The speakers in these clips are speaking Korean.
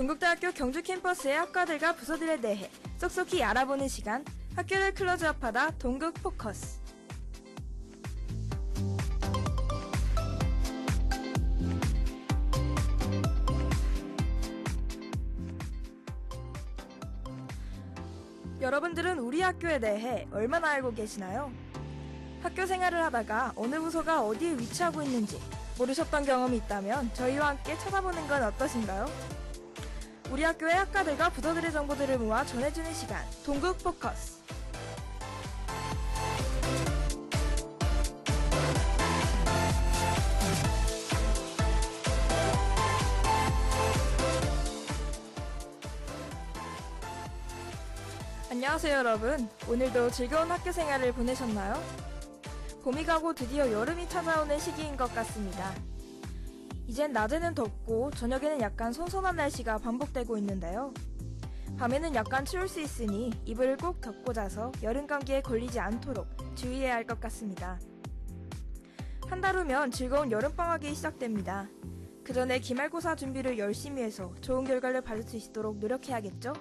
동국대학교 경주 캠퍼스의 학과들과 부서들에 대해 쏙쏙히 알아보는 시간, 학교를 클로즈업하다 동국 포커스. 여러분들은 우리 학교에 대해 얼마나 알고 계시나요? 학교 생활을 하다가 어느 부서가 어디에 위치하고 있는지 모르셨던 경험이 있다면 저희와 함께 찾아보는 건 어떠신가요? 우리 학교의 학과들과 부서들의 정보들을 모아 전해주는 시간, 동국 포커스. 안녕하세요 여러분. 오늘도 즐거운 학교 생활을 보내셨나요? 봄이 가고 드디어 여름이 찾아오는 시기인 것 같습니다. 이젠 낮에는 덥고 저녁에는 약간 선선한 날씨가 반복되고 있는데요. 밤에는 약간 추울 수 있으니 이불을 꼭 덮고 자서 여름 감기에 걸리지 않도록 주의해야 할 것 같습니다. 한 달 후면 즐거운 여름방학이 시작됩니다. 그 전에 기말고사 준비를 열심히 해서 좋은 결과를 받을 수 있도록 노력해야겠죠?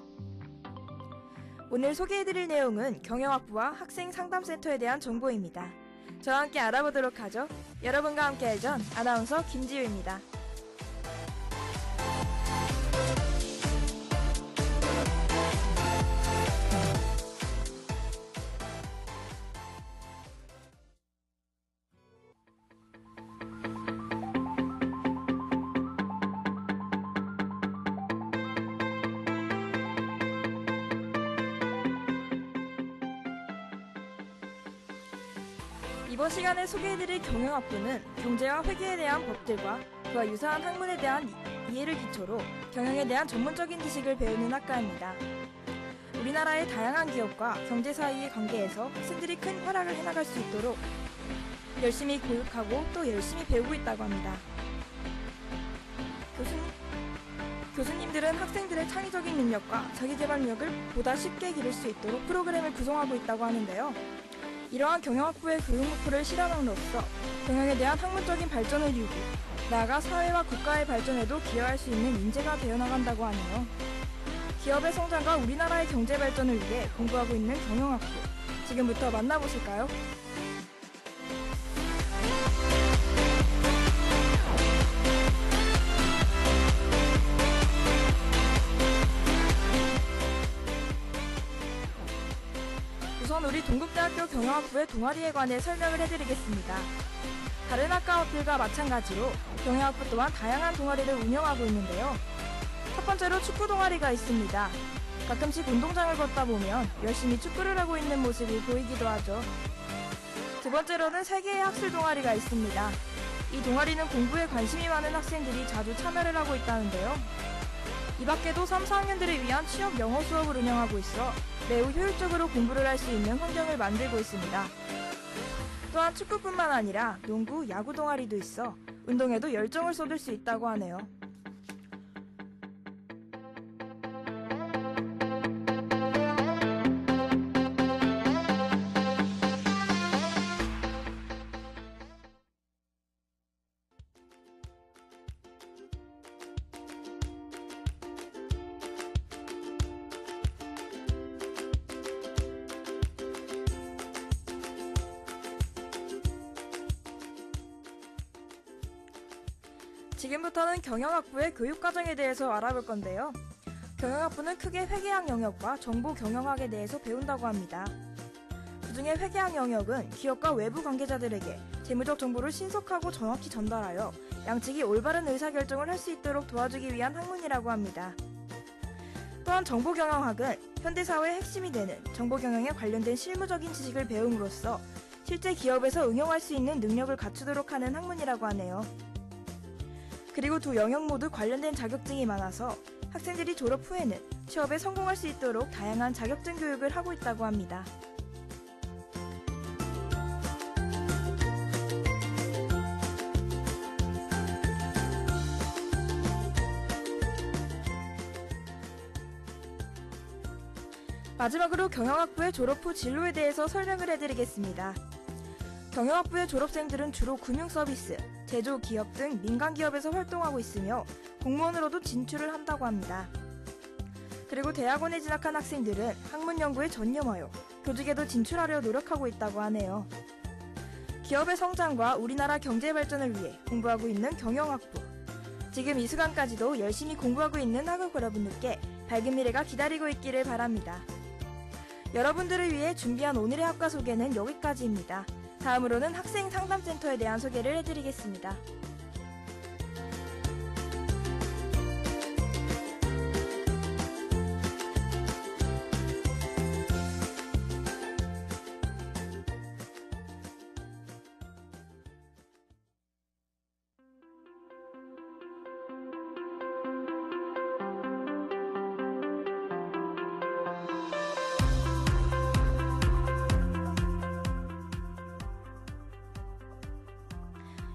오늘 소개해드릴 내용은 경영학부와 학생상담센터에 대한 정보입니다. 저와 함께 알아보도록 하죠. 여러분과 함께 할 전 아나운서 김지우입니다. 이번 시간에 소개해드릴 경영학부는 경제와 회계에 대한 법들과 그와 유사한 학문에 대한 이해를 기초로 경영에 대한 전문적인 지식을 배우는 학과입니다. 우리나라의 다양한 기업과 경제 사이의 관계에서 학생들이 큰 활약을 해나갈 수 있도록 열심히 교육하고 또 열심히 배우고 있다고 합니다. 교수님들은 학생들의 창의적인 능력과 자기개발 능력을 보다 쉽게 기를 수 있도록 프로그램을 구성하고 있다고 하는데요. 이러한 경영학부의 교육 목표를 실현함으로써 경영에 대한 학문적인 발전을 이루고 나아가 사회와 국가의 발전에도 기여할 수 있는 인재가 되어나간다고 하네요. 기업의 성장과 우리나라의 경제 발전을 위해 공부하고 있는 경영학부, 지금부터 만나보실까요? 우선 우리 동국대학교 경영학부의 동아리에 관해 설명을 해드리겠습니다. 다른 학과들과 마찬가지로 경영학부 또한 다양한 동아리를 운영하고 있는데요. 첫 번째로 축구 동아리가 있습니다. 가끔씩 운동장을 걷다 보면 열심히 축구를 하고 있는 모습이 보이기도 하죠. 두 번째로는 세계의 학술 동아리가 있습니다. 이 동아리는 공부에 관심이 많은 학생들이 자주 참여를 하고 있다는데요. 이 밖에도 3, 4학년들을 위한 취업 영어 수업을 운영하고 있어 매우 효율적으로 공부를 할 수 있는 환경을 만들고 있습니다. 또한 축구뿐만 아니라 농구, 야구 동아리도 있어 운동에도 열정을 쏟을 수 있다고 하네요. 지금부터는 경영학부의 교육과정에 대해서 알아볼 건데요. 경영학부는 크게 회계학 영역과 정보 경영학에 대해서 배운다고 합니다. 그중에 회계학 영역은 기업과 외부 관계자들에게 재무적 정보를 신속하고 정확히 전달하여 양측이 올바른 의사결정을 할 수 있도록 도와주기 위한 학문이라고 합니다. 또한 정보 경영학은 현대사회의 핵심이 되는 정보 경영에 관련된 실무적인 지식을 배움으로써 실제 기업에서 응용할 수 있는 능력을 갖추도록 하는 학문이라고 하네요. 그리고 두 영역 모두 관련된 자격증이 많아서 학생들이 졸업 후에는 취업에 성공할 수 있도록 다양한 자격증 교육을 하고 있다고 합니다. 마지막으로 경영학부의 졸업 후 진로에 대해서 설명을 해드리겠습니다. 경영학부의 졸업생들은 주로 금융서비스, 제조, 기업 등 민간기업에서 활동하고 있으며 공무원으로도 진출을 한다고 합니다. 그리고 대학원에 진학한 학생들은 학문 연구에 전념하여 교직에도 진출하려 노력하고 있다고 하네요. 기업의 성장과 우리나라 경제 발전을 위해 공부하고 있는 경영학부. 지금 이 순간까지도 열심히 공부하고 있는 학우고 여러분들께 밝은 미래가 기다리고 있기를 바랍니다. 여러분들을 위해 준비한 오늘의 학과 소개는 여기까지입니다. 다음으로는 학생 상담센터에 대한 소개를 해드리겠습니다.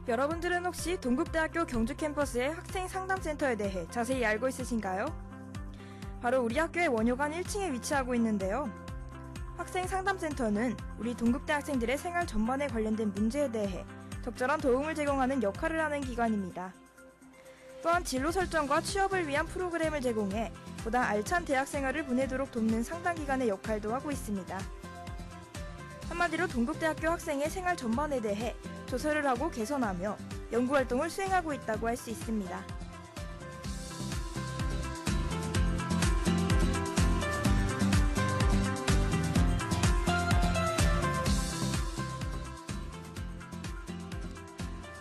여러분들은 혹시 동국대학교 경주 캠퍼스의 학생 상담센터에 대해 자세히 알고 있으신가요? 바로 우리 학교의 원효관 1층에 위치하고 있는데요. 학생 상담센터는 우리 동국대 학생들의 생활 전반에 관련된 문제에 대해 적절한 도움을 제공하는 역할을 하는 기관입니다. 또한 진로 설정과 취업을 위한 프로그램을 제공해 보다 알찬 대학 생활을 보내도록 돕는 상담기관의 역할도 하고 있습니다. 한마디로 동국대학교 학생의 생활 전반에 대해 조사를 하고 개선하며 연구활동을 수행하고 있다고 할 수 있습니다.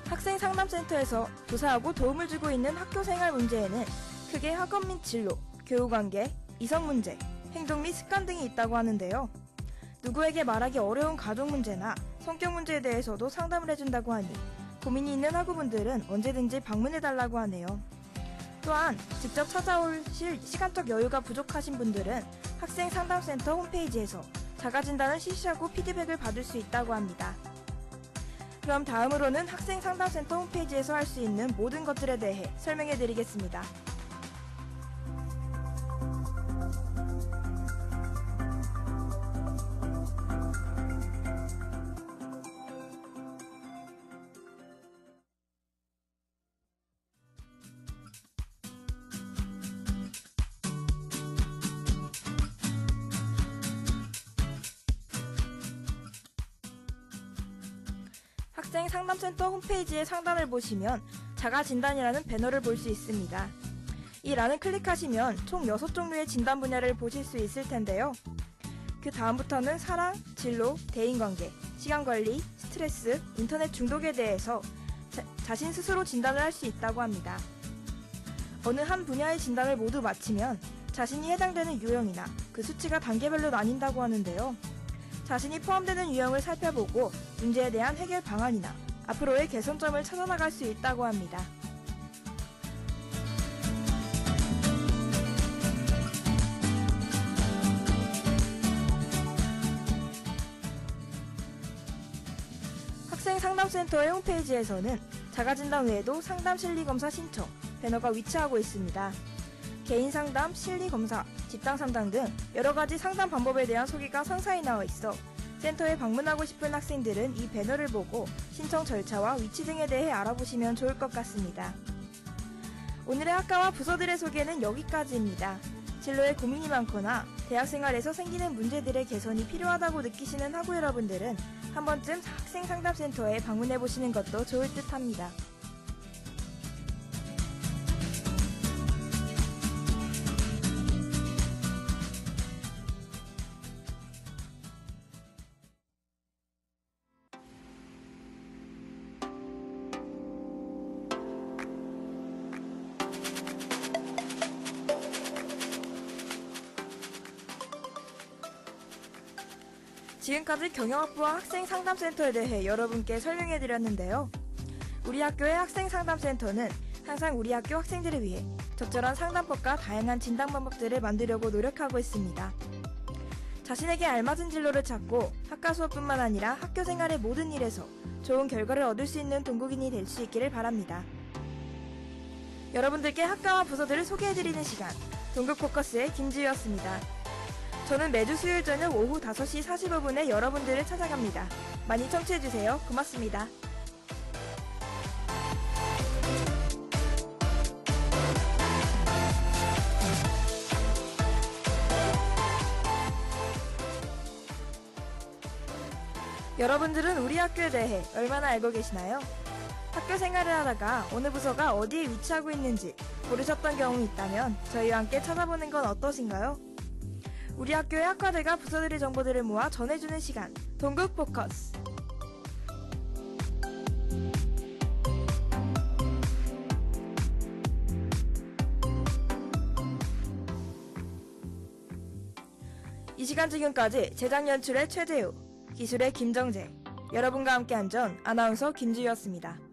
학생 상담센터에서 조사하고 도움을 주고 있는 학교 생활 문제에는 크게 학업 및 진로, 교우관계, 이성 문제, 행동 및 습관 등이 있다고 하는데요. 누구에게 말하기 어려운 가족 문제나 성격 문제에 대해서도 상담을 해준다고 하니 고민이 있는 학우분들은 언제든지 방문해달라고 하네요. 또한 직접 찾아오실 시간적 여유가 부족하신 분들은 학생 상담센터 홈페이지에서 자가진단을 실시하고 피드백을 받을 수 있다고 합니다. 그럼 다음으로는 학생 상담센터 홈페이지에서 할 수 있는 모든 것들에 대해 설명해드리겠습니다. 학생 상담센터 홈페이지의 상단을 보시면 자가진단이라는 배너를 볼 수 있습니다. 이 란을 클릭하시면 총 6종류의 진단 분야를 보실 수 있을 텐데요. 그 다음부터는 사랑, 진로, 대인관계, 시간관리, 스트레스, 인터넷 중독에 대해서 자신 스스로 진단을 할 수 있다고 합니다. 어느 한 분야의 진단을 모두 마치면 자신이 해당되는 유형이나 그 수치가 단계별로 나뉜다고 하는데요. 자신이 포함되는 유형을 살펴보고 문제에 대한 해결 방안이나 앞으로의 개선점을 찾아나갈 수 있다고 합니다. 학생 상담센터의 홈페이지에서는 자가진단 외에도 상담 실리검사 신청 배너가 위치하고 있습니다. 개인 상담, 실리검사, 집단 상담 등 여러가지 상담 방법에 대한 소개가 상세히 나와 있어 센터에 방문하고 싶은 학생들은 이 배너를 보고 신청 절차와 위치 등에 대해 알아보시면 좋을 것 같습니다. 오늘의 학과와 부서들의 소개는 여기까지입니다. 진로에 고민이 많거나 대학생활에서 생기는 문제들의 개선이 필요하다고 느끼시는 학우 여러분들은 한 번쯤 학생 상담센터에 방문해보시는 것도 좋을 듯 합니다. 지금까지 경영학부와 학생상담센터에 대해 여러분께 설명해드렸는데요. 우리 학교의 학생상담센터는 항상 우리 학교 학생들을 위해 적절한 상담법과 다양한 진단 방법들을 만들려고 노력하고 있습니다. 자신에게 알맞은 진로를 찾고 학과 수업뿐만 아니라 학교 생활의 모든 일에서 좋은 결과를 얻을 수 있는 동국인이 될 수 있기를 바랍니다. 여러분들께 학과와 부서들을 소개해드리는 시간, 동국포커스의 김지우였습니다. 저는 매주 수요일 저녁 오후 5시 45분에 여러분들을 찾아갑니다. 많이 청취해주세요. 고맙습니다. 여러분들은 우리 학교에 대해 얼마나 알고 계시나요? 학교 생활을 하다가 어느 부서가 어디에 위치하고 있는지 모르셨던 경험이 있다면 저희와 함께 찾아보는 건 어떠신가요? 우리 학교의 학과들과 부서들의 정보들을 모아 전해주는 시간, 동국 포커스. 이 시간 지금까지 제작 연출의 최재우, 기술의 김정재, 여러분과 함께한 전 아나운서 김지유였습니다.